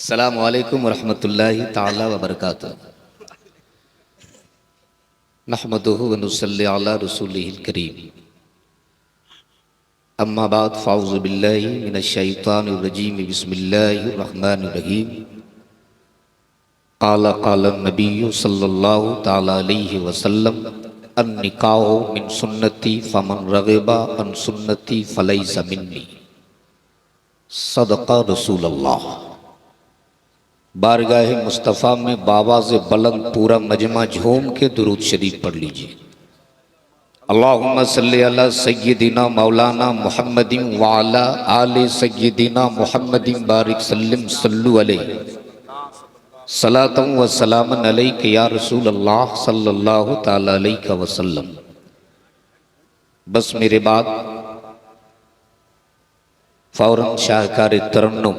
अस्सलामु अलैकुम वरहमतुल्लाहि ताला व बरकातुहू। नहमदुहु व नुसल्ली अला रसूलिहिल करीम। अम्मा बाद फ़ाऊज़ु बिल्लाहि मिनश शैतानिर रजीम। बिस्मिल्लाहिर रहमानिर रहीम। क़ाल नबिय्यु सल्लल्लाहु तआला अलैहि वसल्लम अन्निकाहु मिन सुन्नती फमन रग़िबा अन सुन्नती फ़लैसा मिन्नी। सदक़ा रसूलुल्लाह। बारगाह मुस्तफ़ा में बाबा से बुलंद पूरा मजमा झूम के दुरूद शरीफ पढ़ लीजिए। अल्लाहुम्मा सल्ली अला सय्यिदिना मौलाना मुहम्मदिन व अला आले सय्यिदिना मुहम्मदिन बारिक सल्लिम सल्लु अलैहि सलातन व सलामन अलैका या रसूल अल्लाह सल्लल्लाहु तआला अलैहि वसल्लम। बस मेरे बाद फौरन शाहकार तरन्नुम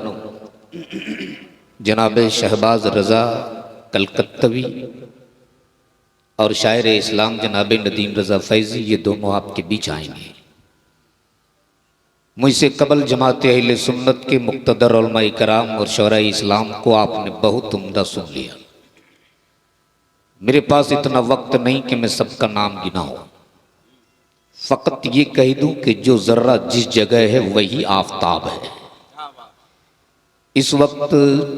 जनाब शहबाज रज़ा कलकत्तवी और शायर इस्लाम जनाब नदीम रज़ा फैज़ी, ये दोनों आपके बीच आएंगे। मुझसे कबल जमात अहले सुन्नत के मुक़्तदर उलमा कराम और शौराए इस्लाम को आपने बहुत उम्दा सुन लिया। मेरे पास इतना वक्त नहीं कि मैं सबका नाम गिनाऊं, फ़कत ये कह दूं कि जो ज़र्रा जिस जगह है वही आफताब है। इस वक्त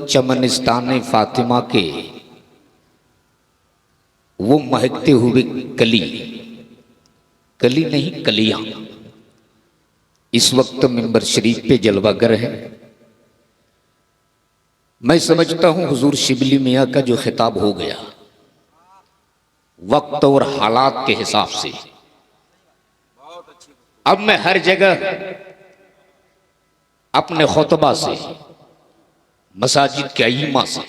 चमनिस्तान फातिमा के वो महकते हुए कली कली नहीं कलियां इस वक्त मिंबर शरीफ पे जलवागर है। मैं समझता हूं हुजूर शिबली मियाँ का जो खिताब हो गया वक्त और हालात के हिसाब से, अब मैं हर जगह अपने खुतबा से मसाजिद के अइम्मा से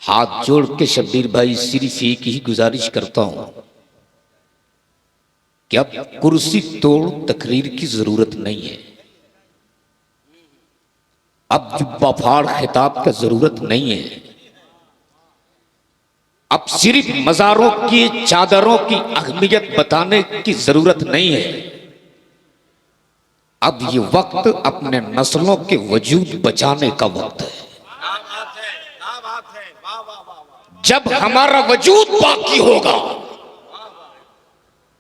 हाथ जोड़ के शब्बीर भाई सिर्फ एक ही गुजारिश करता हूं कि अब कुर्सी तोड़ तकरीर की जरूरत नहीं है, अब जुब्बा फाड़ खिताब का जरूरत नहीं है, अब सिर्फ मज़ारों की चादरों की अहमियत बताने की जरूरत नहीं है। अब ये वक्त अपने नस्लों के वजूद बचाने का वक्त है। जब हमारा वजूद बाकी होगा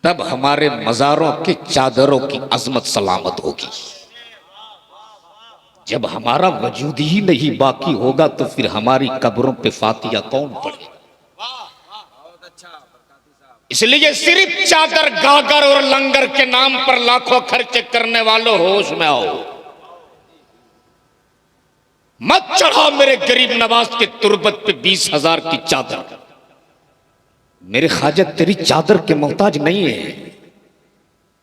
तब हमारे मज़ारों के चादरों की अजमत सलामत होगी। जब हमारा वजूद ही नहीं बाकी होगा तो फिर हमारी कब्रों पे फातिया कौन पढ़े। इसलिए सिर्फ चादर गागर और लंगर के नाम पर लाखों खर्चे करने वालों होश में आओ, मत चढ़ाओ मेरे गरीब नवाज के तुरबत पे 20,000 की चादर। मेरे ख्वाजा तेरी चादर के मोहताज नहीं है,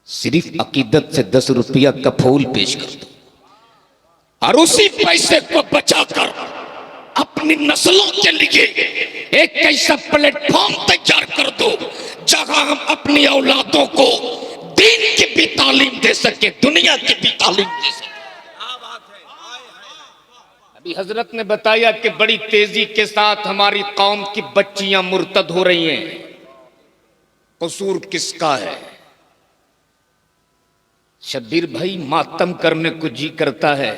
सिर्फ अकीदत से 10 रुपया का फूल पेश कर दो और उसी पैसे को बचाकर अपनी नस्लों के लिए एक ऐसा प्लेटफॉर्म तैयार कर दो जहां हम अपनी औलादों को दीन की भी तालीम दे सके, दुनिया की भी तालीम दे सके। अभी हजरत ने बताया कि बड़ी तेजी के साथ हमारी कौम की बच्चियां मुर्तद हो रही हैं। कसूर किसका है? शब्बीर भाई मातम करने को जी करता है,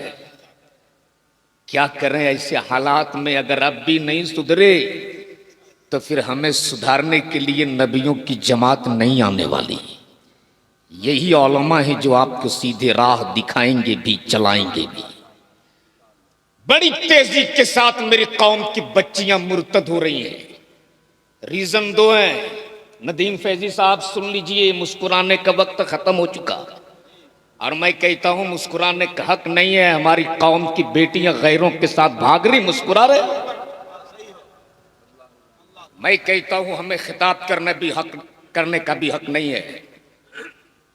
क्या करें ऐसे हालात में। अगर अब भी नहीं सुधरे तो फिर हमें सुधारने के लिए नबियों की जमात नहीं आने वाली। यही उलमा है जो आपको सीधे राह दिखाएंगे भी चलाएंगे भी। बड़ी तेजी के साथ मेरी कौम की बच्चियां मुर्तद हो रही हैं। रीजन 2 हैं। नदीम फैजी साहब सुन लीजिए, मुस्कुराने का वक्त खत्म हो चुका और मैं कहता हूं मुस्कुराने का हक नहीं है। हमारी कौम की बेटियां गैरों के साथ भाग रही, मुस्कुरा रहे। मैं कहता हूं हमें खिताब करने का भी हक नहीं है।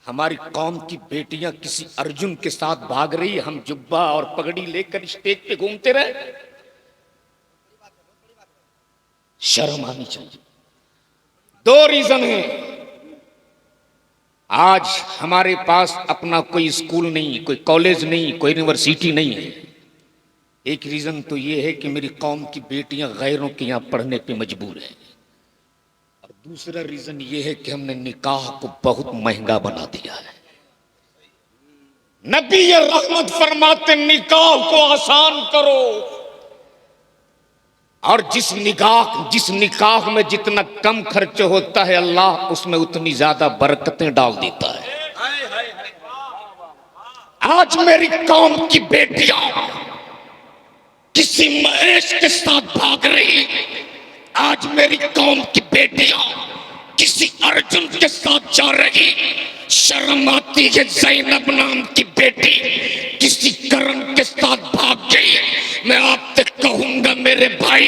हमारी कौम की बेटियां किसी अर्जुन के साथ भाग रही, हम जुब्बा और पगड़ी लेकर स्टेज पे घूमते रहे। शर्म आनी चाहिए। 2 रीजन है। आज हमारे पास अपना कोई स्कूल नहीं, कोई कॉलेज नहीं, कोई यूनिवर्सिटी नहीं है। एक रीजन तो ये है कि मेरी कौम की बेटियां गैरों के यहां पढ़ने पे मजबूर है और दूसरा रीजन ये है कि हमने निकाह को बहुत महंगा बना दिया है। नबी ये रहमत फरमाते निकाह को आसान करो, और जिस निकाह में जितना कम खर्च होता है अल्लाह उसमें उतनी ज्यादा बरकतें डाल देता है। आज मेरी कौम की बेटियां किसी महेश के साथ भाग रही, आज मेरी कौम की बेटियां किसी अर्जुन के साथ जा रही, शर्म आती है ज़ैनब नाम की बेटी किसी करण के साथ भाग गई। मैं आपसे कहूंगा मेरे भाई,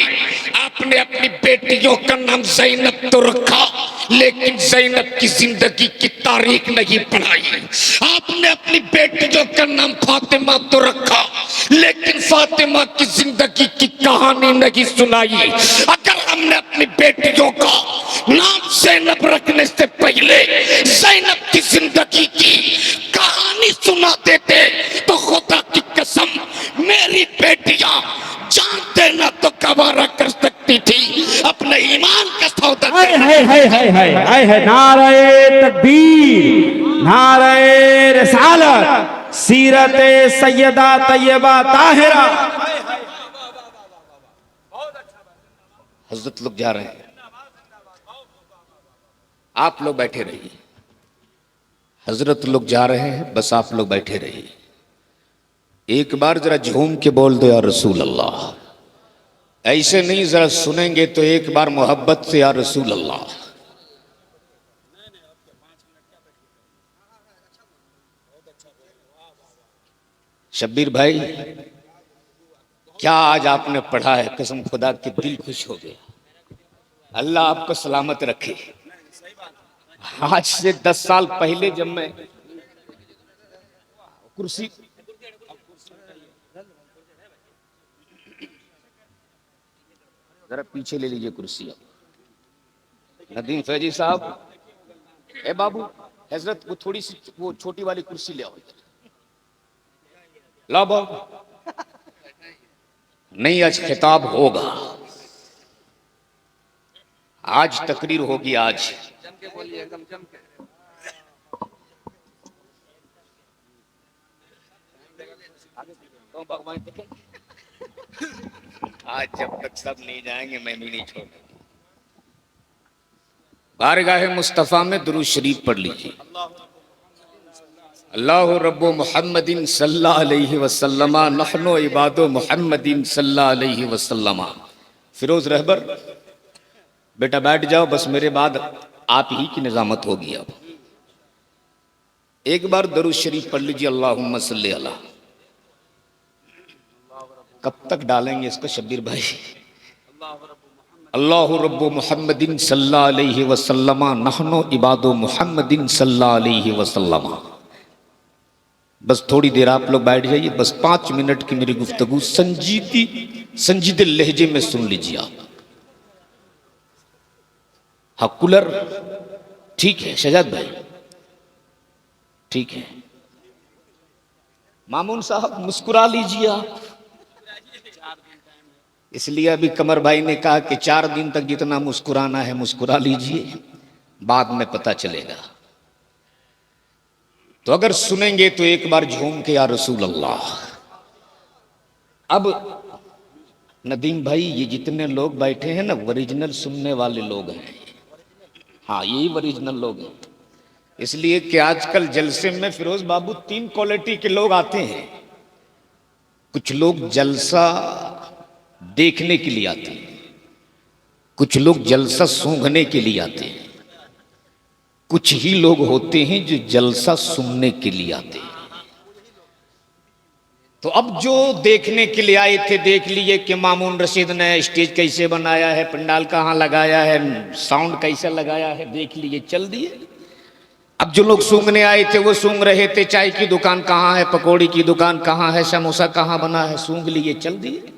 आपने अपनी बेटियों का नाम ज़ैनब तो रखा, लेकिन ज़ैनब की जिंदगी की तारीख नहीं पढ़ाई। आपने अपनी बेटियों का नाम फातिमा तो रखा, लेकिन फातिमा की जिंदगी की कहानी नहीं सुनाई। अगर हमने अपनी बेटियों का नाम ज़ैनब रखने से पहले ज़ैनब की जिंदगी की कहानी सुना देते तो खुदा की कसम मेरी बेटियां जान देना तो गवारा कर सकती थी, अपने ईमान का सौदा। है नारे तकबीर, नारे रिसालत, सीरत सैयदा तैयबा ताहिरा। हजरत लोग जा रहे हैं, आप लोग बैठे रहिए। हजरत लोग जा रहे हैं, बस आप लोग बैठे रहिए। एक बार जरा झूम के बोल दो या रसूल अल्लाह। ऐसे नहीं, जरा सुनेंगे तो एक बार मोहब्बत से या रसूल अल्लाह। शब्बीर भाई, क्या आज आपने पढ़ा है, कसम खुदा के दिल खुश हो गया। अल्लाह आपको सलामत रखे। आज से 10 साल पहले जब मैं कुर्सी जरा पीछे ले लीजिए कुर्सी। अब नदीम फैजी साहब, ए बाबू हजरत वो थोड़ी सी वो छोटी वाली कुर्सी ले आओ इधर। ला बाबू, नहीं आज खिताब होगा, आज तकरीर होगी। आज आज जब तक सब नहीं जाएंगे मैं भी नहीं छोड़ूंगा। बारगाह मुस्तफ़ा में दुरूद शरीफ पढ़ लीजिए। अल्लाह रब्बो मुहम्मदिन सल्लल्लाहु अलैहि वसल्लम नहनु इबादो मुहम्मदिन सल्लल्लाहु अलैहि वसल्लम। फिरोज रहबर बेटा बैठ जाओ, बस मेरे बाद आप ही की निजामत होगी। अब एक बार दुरूद शरीफ पढ़ लीजिए, अल्लाहुम्मा सल्ली अला। कब तक डालेंगे इसको शब्बीर भाई? अल्लाह रब्बु मुहम्मदिन सल्लल्लाहु अलैहि वसल्लम नहनु इबादो मुहम्मदिन सल्लल्लाहु अलैहि वसल्लम। बस थोड़ी देर आप लोग बैठ जाइए, बस 5 मिनट की मेरी गुफ्तगू संजीदे लहजे में सुन लीजिए आप। हाँ कूलर ठीक है शहजाद भाई, ठीक है। मामून साहब मुस्कुरा लीजिए आप। इसलिए अभी कमर भाई ने कहा कि 4 दिन तक जितना मुस्कुराना है मुस्कुरा लीजिए, बाद में पता चलेगा। तो अगर सुनेंगे तो एक बार झूम के या रसूल अल्लाह। अब नदीम भाई, ये जितने लोग बैठे हैं ना, ओरिजिनल सुनने वाले लोग हैं। हाँ यही ओरिजिनल लोग हैं। इसलिए कि आजकल जलसे में फिरोज बाबू 3 क्वालिटी के लोग आते हैं। कुछ लोग जलसा देखने के लिए आते हैं, कुछ लोग जलसा सूंघने के लिए आते हैं, कुछ ही लोग होते हैं जो जलसा सुनने के लिए आते हैं। तो अब जो देखने के लिए आए थे देख लिए कि मामून रशीद ने स्टेज कैसे बनाया है, पंडाल कहाँ लगाया है, साउंड कैसे लगाया है, देख लिए, चल दिए। अब जो लोग सूंघने आए थे वो सूंघ रहे थे, चाय की दुकान कहाँ है, पकौड़ी की दुकान कहाँ है, समोसा कहाँ बना है, सूंघ लिए, चल दिए।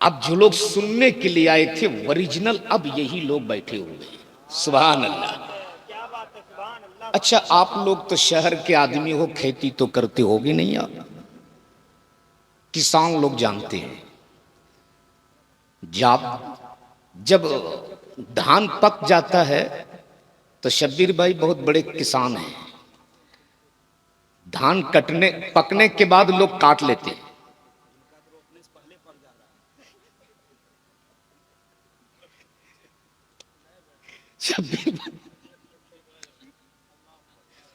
अब जो लोग सुनने के लिए आए थे ओरिजिनल, अब यही लोग बैठे हुए हैं। सुभान अल्लाह। अच्छा आप लोग तो शहर के आदमी हो, खेती तो करते होगे नहीं आप? किसान लोग जानते हैं, जब धान पक जाता है तो शब्बीर भाई बहुत बड़े किसान हैं। धान कटने पकने के बाद लोग काट लेते हैं।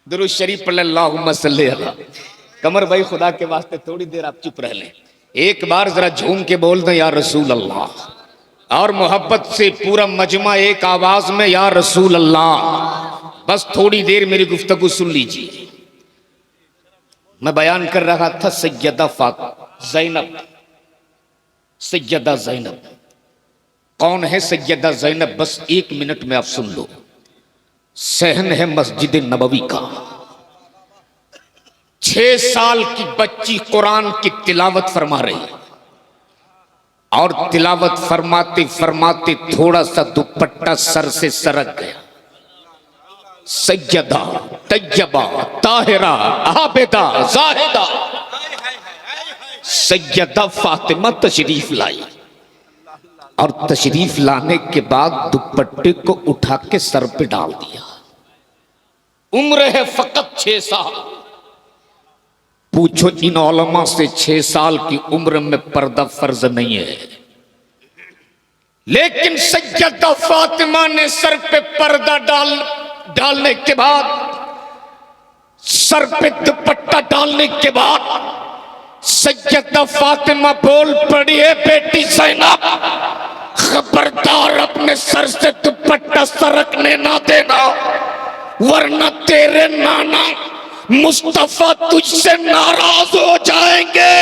दुरूद शरीफ पढ़ अल्लाहुम्मा सल्ली अला। कमर भाई खुदा के वास्ते थोड़ी देर आप चुप रह लें, एक बार जरा झूम के बोल दें या रसूल अल्लाह, और मोहब्बत से पूरा मजमा एक आवाज में या रसूल अल्लाह। बस थोड़ी देर मेरी गुफ्तगू सुन लीजिए। मैं बयान कर रहा था सैयदा ज़ैनब। सैयदा ज़ैनब कौन है? सैयदा ज़ैनब बस एक मिनट में आप सुन लो। सहन है मस्जिद नबवी का। 6 साल की बच्ची कुरान की तिलावत फरमा रही, और तिलावत फरमाते फरमाते थोड़ा सा दुपट्टा सर से सरक गया। सैयदा तैयबा ताहिरा आबिदा जाहिदा सैयदा फातिमा तशरीफ लाई, और तशरीफ लाने के बाद दुपट्टे को उठा के सर पे डाल दिया। उम्र है फकत 6 साल। पूछो इन उलमा से 6 साल की उम्र में पर्दा फर्ज नहीं है, लेकिन सैयदा फातिमा ने सर पे पर्दा डालने के बाद, सर पे दुपट्टा डालने के बाद सैयदा फातिमा बोल पड़ी है, बेटी ज़ैनब खबरदार अपने सर से दुपट्टा सरकने ना देना, वरना तेरे नाना मुस्तफा तुझसे नाराज हो जाएंगे।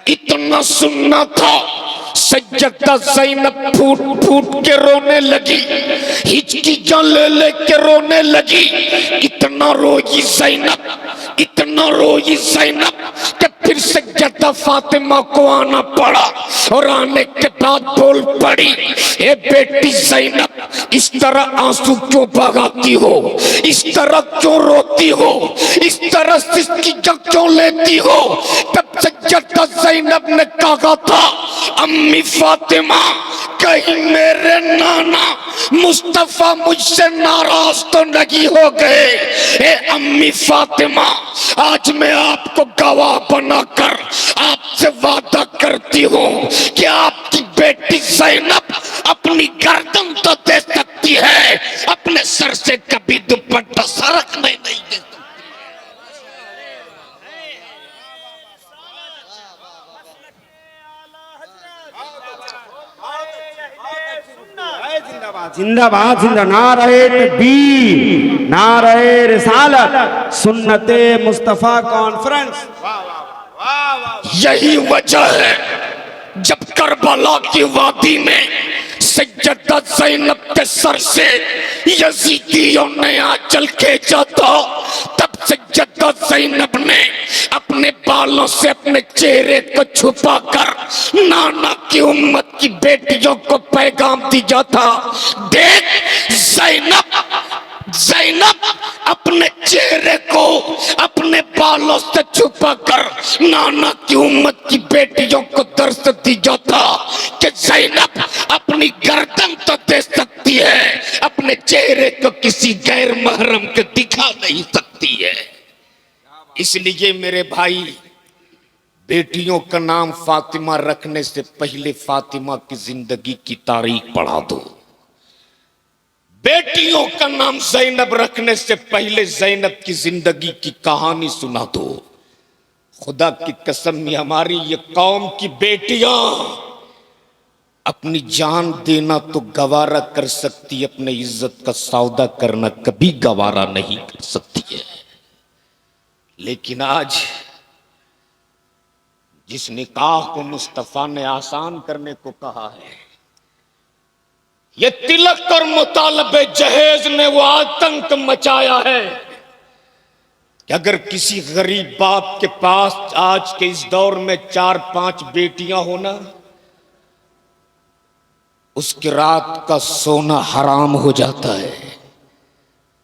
इतना सुनना था। सैयदा ज़ैनब फूट फूट के रोने लगी, हिचकियां ले ले के रोने लगी। इतना रोई ज़ैनब, इतना रोई ज़ैनब कि फिर सैयदा फातिमा को आना पड़ा, और आने के बाद बोल पड़ी, ए बेटी ज़ैनब इस तरह आंसू क्यों बहाती हो, इस तरह क्यों रोती हो, इस तरह सिसकियां क्यों लेती हो? तब सैयदा ज़ैनब ने कहा था, अम्मी फातिमा कहीं मेरे नाना मुस्तफा मुझसे नाराज तो नहीं हो गए। ए अम्मी फातिमा, आज मैं आपको गवाह बनाकर आपसे वादा करती हूँ कि आपकी बेटी ज़ैनब अपनी गर्दन तो दे सकती है, अपने सर से कभी दुपट्टा सरकने नहीं दे सकती। जिंदाबाद जिंदा नारे तकबीर, नारे रिसालत, सुन्नते मुस्तफा कॉन्फ्रेंस। यही वजह है जब करबला की वादी में सैयदा ज़ैनब के सर से यजीदियों ने आंचल खींचा था, तब सैयदा ज़ैनब ने अपने बालों से अपने चेहरे को छुपाकर नाना की उम्मत की बेटियों को पैगाम दिया था। देख ज़ैनब अपने चेहरे को अपने बालों से छुपाकर नाना की उम्मत की बेटियों को दर्श दिया था कि ज़ैनब अपनी गर्दन तो दे सकती है, अपने चेहरे को किसी गैर महरम को दिखा नहीं सकती है। इसलिए मेरे भाई, बेटियों का नाम फातिमा रखने से पहले फातिमा की जिंदगी की तारीख पढ़ा दो। बेटियों का नाम ज़ैनब रखने से पहले ज़ैनब की जिंदगी की कहानी सुना दो। खुदा की कसम, हमारी ये कौम की बेटियां अपनी जान देना तो गवारा कर सकती, अपने इज्जत का सौदा करना कभी गवारा नहीं कर सकती है। लेकिन आज जिस निकाह को मुस्तफा ने आसान करने को कहा है, ये तिलक और मुतालबे जहेज ने वो आतंक मचाया है कि अगर किसी गरीब बाप के पास आज के इस दौर में 4-5 बेटियां होना, उसकी रात का सोना हराम हो जाता है।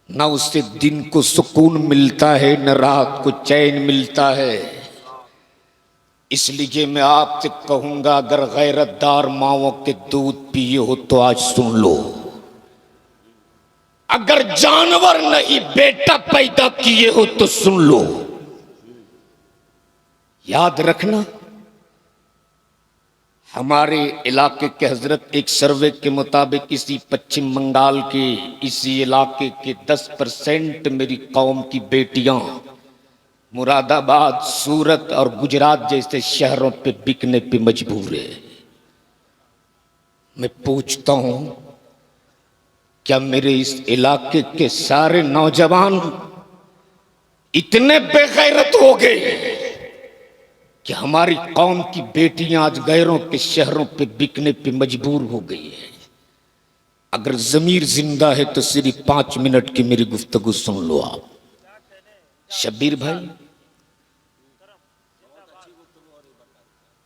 न उससे दिन को सुकून मिलता है, न रात को चैन मिलता है। इसलिए मैं आपसे कहूंगा, अगर गैरतदार माओं के दूध पिए हो तो आज सुन लो। अगर जानवर नहीं बेटा पैदा किए हो तो सुन लो, याद रखना हमारे इलाके के हजरत एक सर्वे के मुताबिक इसी पश्चिम बंगाल के इसी इलाके के 10% मेरी कौम की बेटियां मुरादाबाद, सूरत और गुजरात जैसे शहरों पे बिकने पे मजबूर है। मैं पूछता हूं, क्या मेरे इस इलाके के सारे नौजवान इतने बेगैरत हो गए कि हमारी कौम की बेटियां आज गैरों के शहरों पे बिकने पे मजबूर हो गई है? अगर जमीर जिंदा है तो सिर्फ 5 मिनट की मेरी गुफ्तगू सुन लो आप। शब्बीर भाई,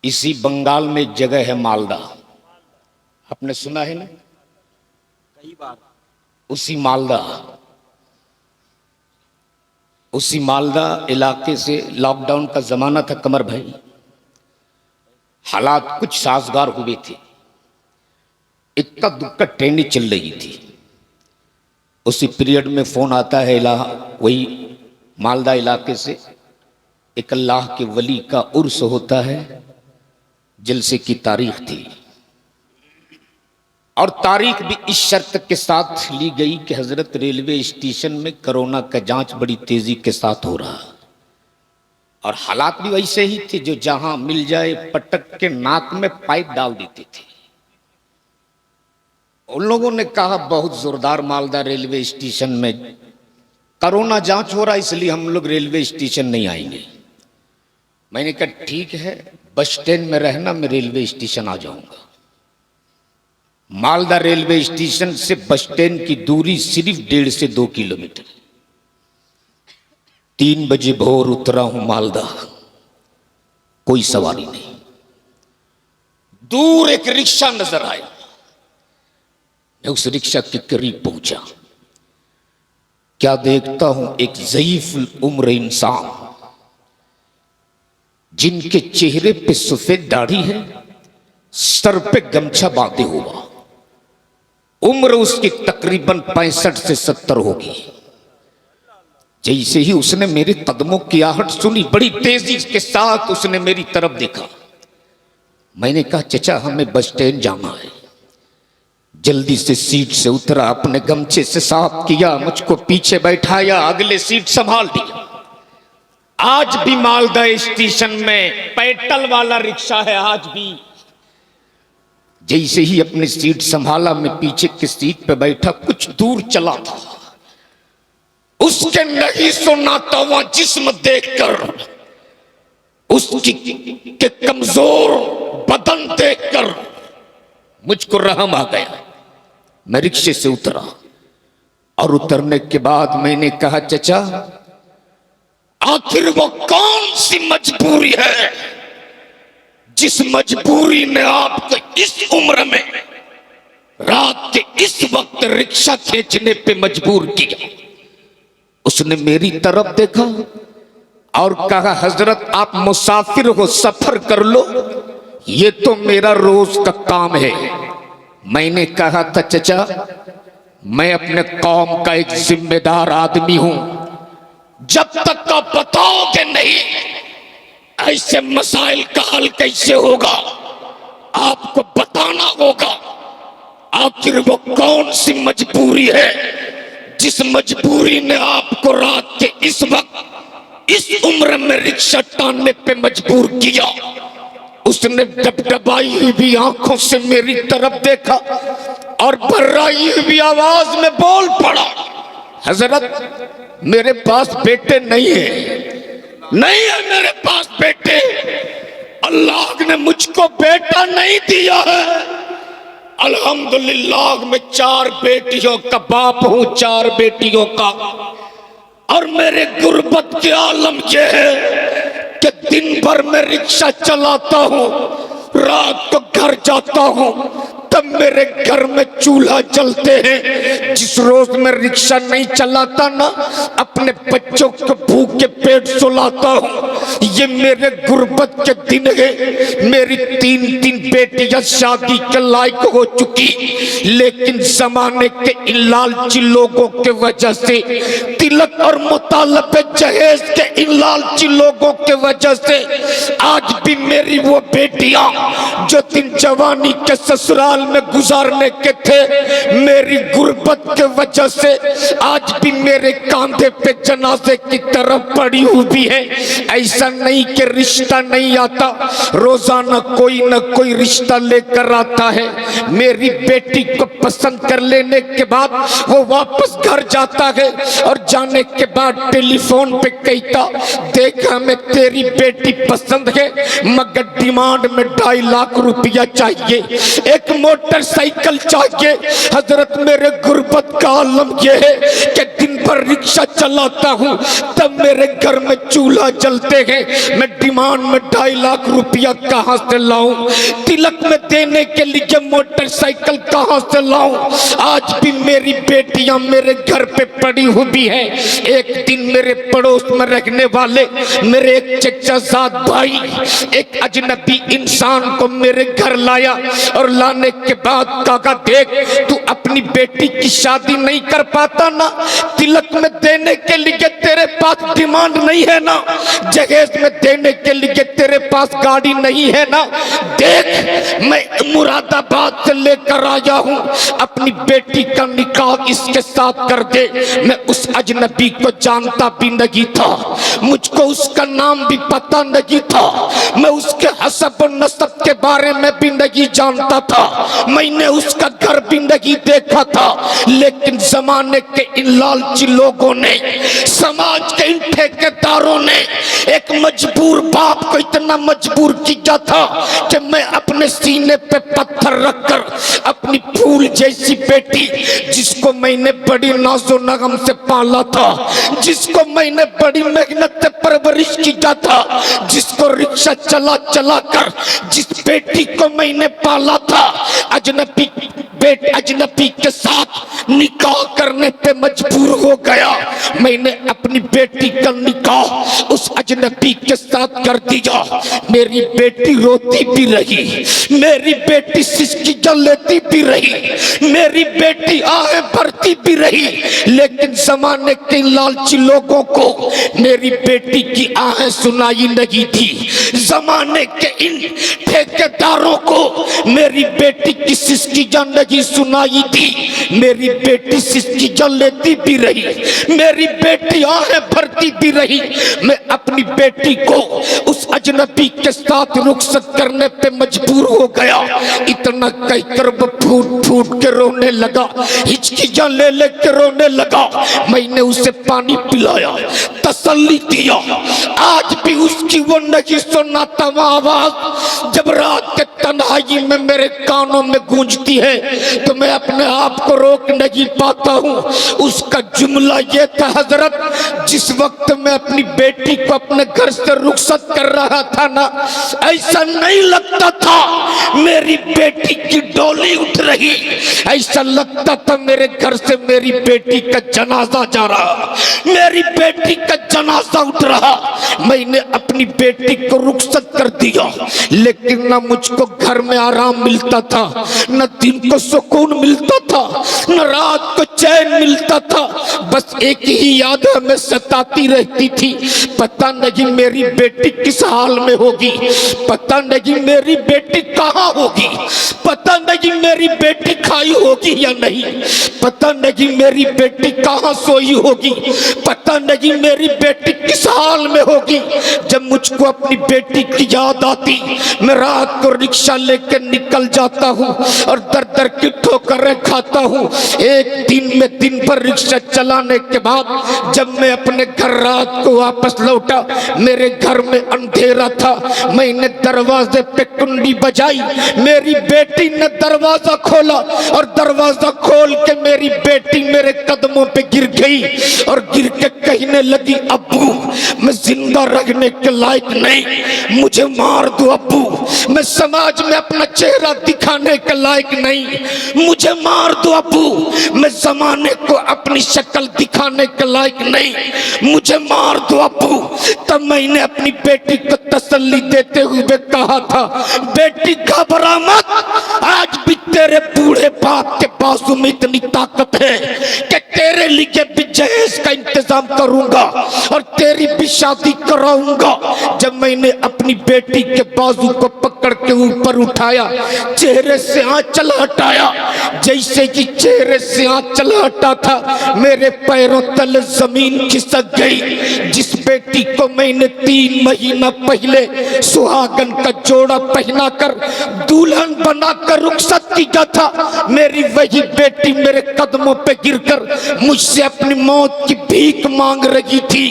इसी बंगाल में एक जगह है मालदा, आपने सुना है ना? कई बार। उसी मालदा इलाके से लॉकडाउन का जमाना था कमर भाई, हालात कुछ साजगार हुए थे, इक्का दुक्का ट्रेनें चल रही थी। उसी पीरियड में फोन आता है वही मालदा इलाके से, एक अल्लाह के वली का उर्स होता है, जलसे की तारीख थी और तारीख भी इस शर्त के साथ ली गई कि हजरत रेलवे स्टेशन में कोरोना का जांच बड़ी तेजी के साथ हो रहा और हालात भी वैसे ही थे, जो जहां मिल जाए पटक के नाक में पाइप डाल देते थे। उन लोगों ने कहा बहुत जोरदार मालदा रेलवे स्टेशन में कोरोना जांच हो रहा, इसलिए हम लोग रेलवे स्टेशन नहीं आएंगे। मैंने कहा ठीक है, बस स्टैंड में रहना, मैं रेलवे स्टेशन आ जाऊंगा। मालदा रेलवे स्टेशन से बस स्टैंड की दूरी सिर्फ 1.5 से 2 किलोमीटर। 3 बजे भोर उतरा हूं मालदा, कोई सवारी नहीं। दूर एक रिक्शा नजर आया, मैं उस रिक्शा के करीब पहुंचा, क्या देखता हूं एक ज़ईफ उम्र इंसान जिनके चेहरे पे सफेद दाढ़ी है, सर पे गमछा बांधे हुआ, उम्र उसकी तकरीबन 65 से 70 होगी। जैसे ही उसने मेरे कदमों की आहट सुनी, बड़ी तेजी के साथ उसने मेरी तरफ देखा। मैंने कहा चचा हमें बस स्टैंड जाना है। जल्दी से सीट से उतरा, अपने गमछे से साफ किया, मुझको पीछे बैठाया, अगले सीट संभाल दिया। आज भी मालदा स्टेशन में पेट्रोल वाला रिक्शा है, आज भी। जैसे ही अपनी सीट संभाला, मैं पीछे की सीट पे बैठा, कुछ दूर चला था, उसके नहीं सुनाता हुआ जिस्म देखकर, उसकी के कमजोर बदन देखकर मुझको रहम आ गया। मैं रिक्शे से उतरा और उतरने के बाद मैंने कहा चचा आखिर वो कौन सी मजबूरी है जिस मजबूरी ने आपको इस उम्र में रात के इस वक्त रिक्शा खींचने पे मजबूर किया? उसने मेरी तरफ देखा और कहा हजरत आप मुसाफिर हो, सफर कर लो, ये तो मेरा रोज का काम है। मैंने कहा था चचा मैं अपने कौम का एक जिम्मेदार आदमी हूं, जब तक आप बताओगे नहीं ऐसे मसाइल का हल कैसे होगा, आपको बताना होगा। आखिर वो कौन सी मजबूरी है जिस मजबूरी ने आपको रात के इस वक्त इस उम्र में रिक्शा टानने पे मजबूर किया? उसने डबडबाई हुई आंखों से मेरी तरफ देखा और बर्राई हुई आवाज में बोल पड़ा, हजरत मेरे पास बेटे नहीं है, नहीं है मेरे पास बेटे। अल्लाह ने मुझको बेटा नहीं दिया है। अल्हम्दुलिल्लाह मैं 4 बेटियों का बाप हूं, 4 बेटियों का। और मेरे गुर्बत के आलम ये है कि दिन भर मैं रिक्शा चलाता हूं, रात को घर जाता हूं, तब मेरे घर में चूल्हा जलते हैं। जिस रोज मैं रिक्शा नहीं चलाता ना, अपने बच्चों को भूख के पेट सुलाता हूँ। ये मेरे गुर्बत के दिन है। मेरी 3 बेटियां शादी के लायक हो चुकी, लेकिन जमाने के इन लालची लोगों के वजह से, तिलक और मुतालबे जहेज के इन लालची लोगों के वजह से आज भी मेरी वो बेटियां जो दिन जवानी के ससुराल में गुजारने के थे, मेरी गुर्बत के वजह से आज भी मेरे कांधे पे जनाजे की तरफ पड़ी हुई है। ऐसा नहीं कि रिश्ता नहीं आता, रोजाना कोई न कोई रिश्ता लेकर आता है। मेरी बेटी को पसंद कर लेने के बाद वो वापस घर जाता है और जाने के बाद टेलीफोन पे कहता, देखा हमें तेरी बेटी पसंद है मगर डिमांड में 2.5 लाख रुपया चाहिए, एक मोटरसाइकिल चाहिए। हजरत मेरे गुर्बत का आलम यह है कि दिन भर रिक्शा चलाता हूँ तब मेरे घर में चूल्हा जलते हैं। मैं डिमांड में 2.5 लाख रुपया कहाँ से लाऊं? तिलक में देने के लिए मोटरसाइकिल कहाँ से लाऊं? आज भी मेरी बेटियां मेरे घर पे पड़ी हुई है। एक दिन मेरे पड़ोस में रहने वाले मेरे एक चचाजाद भाई एक अजनबी इंसान को मेरे घर लाया और लाने के बाद कहा, देख तू अपनी बेटी की शादी नहीं कर पाता ना, तिलक में देने के लिए तेरे पास डिमांड नहीं है ना, जहेज में देने के लिए तेरे पास गाड़ी नहीं है ना, देख मैं मुरादाबाद से लेकर आया हूँ, अपनी बेटी का निकाह इसके साथ कर दे। मैं उस अजनबी को जानता भी नहीं था, मुझको उसका नाम भी पता नहीं था, मैं उसके हसब और नसब के बारे में भी नहीं जानता था, मैंने उसका घर भी नहीं देखा था। लेकिन जमाने के इन लालची लोगों ने, समाज के इन ठेकेदारों ने एक मजबूर बाप को इतना मजबूर किया था कि मैं अपने सीने पे पत्थर रखकर अपनी फूल जैसी बेटी, जिसको मैंने बड़ी नाज़ो नगम से पाला था, जिसको मैंने बड़ी मेहनत से परवरिश किया था, जिसको रिक्शा चला चला कर जिस बेटी को मैंने पाला था, अजनबी के साथ निकाह करने पे मजबूर हो गया। मैंने अपनी बेटी का निकाह उस अजनबी के साथ कर दिया। मेरी बेटी रोती भी रही, मेरी बेटी सिसकी जल लेती भी रही, मेरी बेटी आहें भरती भी रही, लेकिन जमाने के लालची लोगों को मेरी बेटी की आहें सुनाई नहीं थी। जमाने के इन ठेकेदारों को मेरी बेटी की सिसकी जल नहीं सुनाई थी। मेरी बेटी सिसकी जल लेती भी रही, मेरी बेटी आहें भरती भी रही। मैं अपनी बेटी को उस अजनबी के साथ रुखसत करने पे मजबूर हो गया। इतना कहकर वो फूट फूट के रोने लगा, हिचकियां ले ले के रोने लगा। मैंने उसे पानी पिलाया, तसल्ली दिया। आज भी उसकी वो नहीं सुनाता आवाज जब रात के तन्हाई में मेरे कानों में गूंजती है तो मैं अपने आप को रोक नहीं पाता हूँ। उसका जुमला ये था, हजरत जिस वक्त मैं अपनी बेटी को अपने घर से रुखसत कर रहा था ना, ऐसा नहीं लगता था मेरी बेटी की डोली उठ रही, ऐसा लगता था मेरे घर से मेरी बेटी का जनाजा जा रहा, मेरी बेटी का जनाजा उठ रहा। मैंने अपनी बेटी को रुखसत कर दिया, लेकिन ना मुझको घर में आराम मिलता था, न दिन को सुकून मिलता था, न रात को चैन मिलता था। बस एक ही याद हमें सताती रहती थी, पता नहीं मेरी बेटी किस हाल में होगी, पता नहीं मेरी बेटी कहाँ होगी, पता नहीं मेरी बेटी खाई होगी या नहीं, पता नहीं मेरी बेटी कहाँ सोई होगी, पता नहीं मेरी बेटी किस हाल में होगी। जब मुझको अपनी बेटी की याद आती, मैं रात को रिक्शा लेकर निकल जाता हूँ और दर दर की ठोकर ठोकरें खाता हूँ। एक दिन में दिन भर रिक्शा चलाने के बाद जब मैं अपने घर रात को वापस लौटा, मेरे घर में अंधेरा था। मैंने दरवाजे पे कुंडी बजाई, मेरी बेटी ने दरवाजा खोला और दरवाजा खोल के मेरी बेटी मेरे कदमों पे गिर गई और गिर के कहने लगी, अब्बू मैं जिंदा रहने के लायक नहीं, मुझे मार दो अब्बू, मैं समाज में अपना चेहरा दिखाने के लायक नहीं, मुझे मार दो अब्बू, मैं जमाने को अपनी शक्ल दिखाने के लायक नहीं, मुझे मार दो अब्बू। तब मैंने अपनी बेटी को तसल्ली देते हुए कहा था, बेटी घबरा मत, आज भी तेरे बूढ़े बाप के बाजू में इतनी ताकत है कि तेरे लिए भी जहेज का इंतजाम करूंगा और तेरी भी शादी कराऊंगा। जब मैंने अपनी बेटी के बाजू को पकड़ के ऊपर उठाया, चेहरे से आंचल हटाया, जैसे कि चेहरे से आंचल हटा था मेरे पैरों तले जमीन खिसक गई। जिस बेटी को मैंने 3 महीना पहले सुहागन का जोड़ा पहनाकर दुल्हन बनाकर रुखसत किया था, मेरी वही बेटी मेरे कदमों पे गिरकर मुझसे अपनी मौत की भीख मांग रही थी।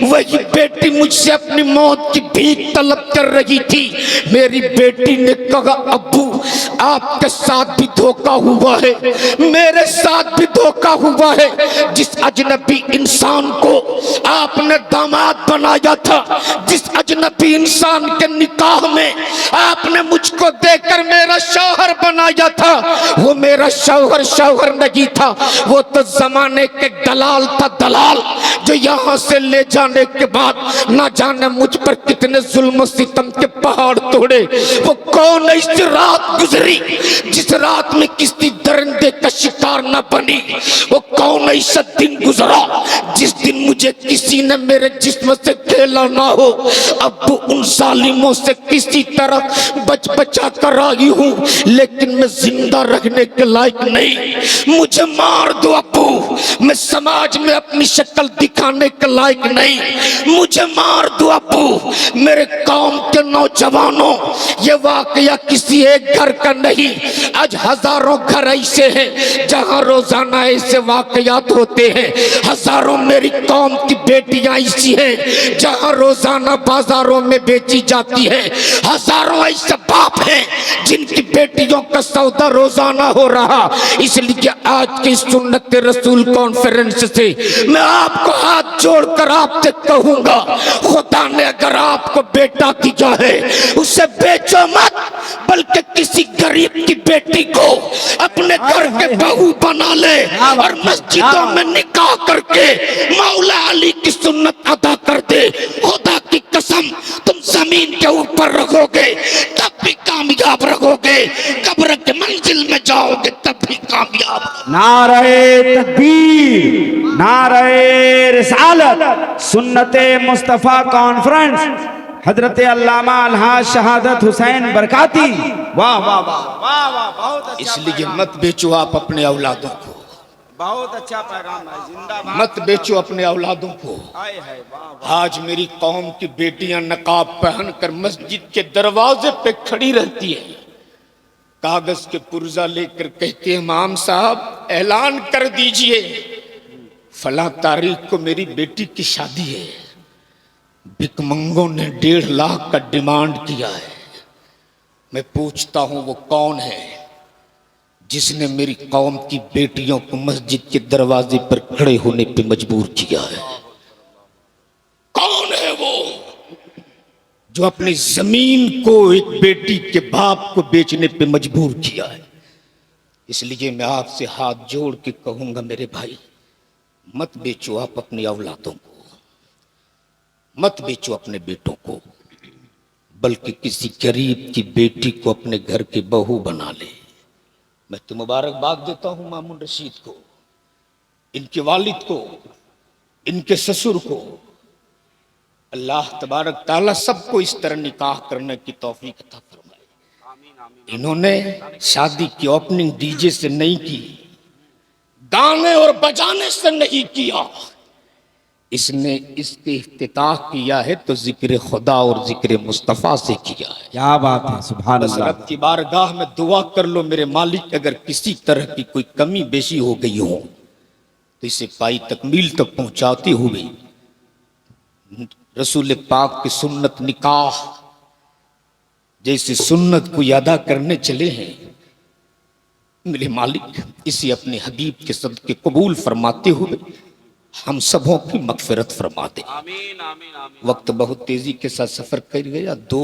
वही बेटी मुझसे अपनी मौत की भीख तलब कर रही थी। मेरी बेटी ने कहा, अब्बू आपके साथ भी धोखा हुआ है, मेरे साथ भी धोखा हुआ है। जिस अजनबी इंसान को आपने दामाद बनाया था, जिस अजनबी इंसान के निकाह में आपने मुझको देकर मेरा शौहर बनाया था, वो मेरा शौहर नहीं था, वो तो जमाने के दलाल था, दलाल, जो यहाँ से ले जाने के बाद ना जाने मुझ पर कितने जुल्म सितम के पहाड़ तोड़े। वो कौन ऐसी रात गुजरी जिस रात में किसी दरिंदे का शिकार न बनी? वो कौन ऐसा दिन गुजरा जिस दिन मुझे किसी ने मेरे जिस्म से खेला ना हो? अब उन जालिमों से किसी तरह बचा कर आई हूँ, लेकिन मैं जिंदा रहने के लायक नहीं। मुझे मार दो अब्बू, मैं समाज में अपनी शक्ल दिखाने के लायक नहीं, मुझे मार दो अब्बू। मेरे कौम के नौजवानों, ये वाकया किसी एक घर का नहीं, आज हजारों घर ऐसे हैं जहां रोजाना ऐसे वाकयात होते हैं। हजारों मेरी कौम की बेटियां ऐसी हैं जहां रोजाना बाजारों में बेची जाती है। हजारों ऐसे बाप हैं जिनकी बेटियों का सौदा रोजाना हो रहा। इसलिए आज की सुन्नत रसूल कॉन्फ्रेंस से मैं आपको हाथ जोड़कर आपसे कहूंगा, खुदा ने अगर आपको बेटा दिया है उसे बेचो मत, बल्कि किसी गरीब की बेटी को अपने घर के बहू बना ले और मस्जिदों में निकाह करके मौला अली की सुन्नत अदा कर दे। खुदा की कसम, तुम जमीन के ऊपर रखोगे तब भी कामयाब रहोगे, कब्र के मंजिल में जाओगे तब भी कामयाब। नारे तकबीर, नारे रिसालत, सुन्नते मुस्तफा कॉन्फ्रेंस, हजरत अल्लामा अलहाज शहादत हुसैन बरकाती। वाह वाह वाह वाह वाह, बहुत अच्छा। इसलिए मत बेचो आप अपने औलादों को, बहुत अच्छा पैगाम है, जिंदाबाद। मत बेचो अपने औलादों को। आज मेरी कौम की बेटियां नकाब पहनकर मस्जिद के दरवाजे पे खड़ी रहती है, कागज के पुर्जा लेकर कहते हैं, इमाम साहब ऐलान कर दीजिए फला तारीख को मेरी बेटी की शादी है। भिकमंगों ने 1.5 लाख का डिमांड किया है। मैं पूछता हूं वो कौन है जिसने मेरी कौम की बेटियों को मस्जिद के दरवाजे पर खड़े होने पे मजबूर किया है? कौन है वो जो अपनी जमीन को एक बेटी के बाप को बेचने पे मजबूर किया है? इसलिए मैं आपसे हाथ जोड़ के कहूंगा, मेरे भाई मत बेचो आप अपनी औलादों को, मत बेचो अपने बेटों को, बल्कि किसी गरीब की बेटी को अपने घर की बहू बना ले। मैं तो मुबारकबाद देता हूं मामून रशीद को, इनके वालिद को, इनके ससुर को। अल्लाह तबारक ताला सबको इस तरह निकाह करने की तौफीक अता फरमाए। इन्होंने शादी की ओपनिंग डीजे से नहीं की, गाने और बजाने से नहीं किया, इसने इसके इफ्तिताह किया है तो जिक्र खुदा और जिक्र मुस्तफ़ा से किया है। क्या बात है, सुभान बस अल्लाह। रब की बारगाह में दुआ कर लो मेरे मालिक, अगर किसी तरह की कोई कमी बेशी हो गई हो तो इसे पाई तकमील तक पहुंचाते हुए रसूल पाक की सुन्नत निकाह जैसे सुन्नत को अदा करने चले हैं, मेरे मालिक इसे अपने हबीब के सदके कबूल फरमाते हुए हम सबों की मगफिरत फरमा दे। वक्त बहुत तेजी के साथ सफर कर गया। दो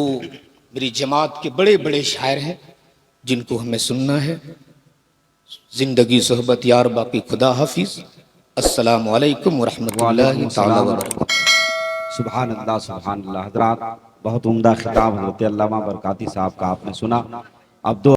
मेरी जमात के बड़े बड़े शायर हैं जिनको हमें सुनना है। जिंदगी सोहबत यार बाकी खुदा हाफिज। अस्सलाम वालेकुम वरहमतुल्लाहि तआला व बरकातहू। सुभान अल्लाह, सुभान अल्लाह। हजरात, बहुत उम्दा खिताब हज़रत अल्लामा बरकाती साहब का आपने सुना। अब दो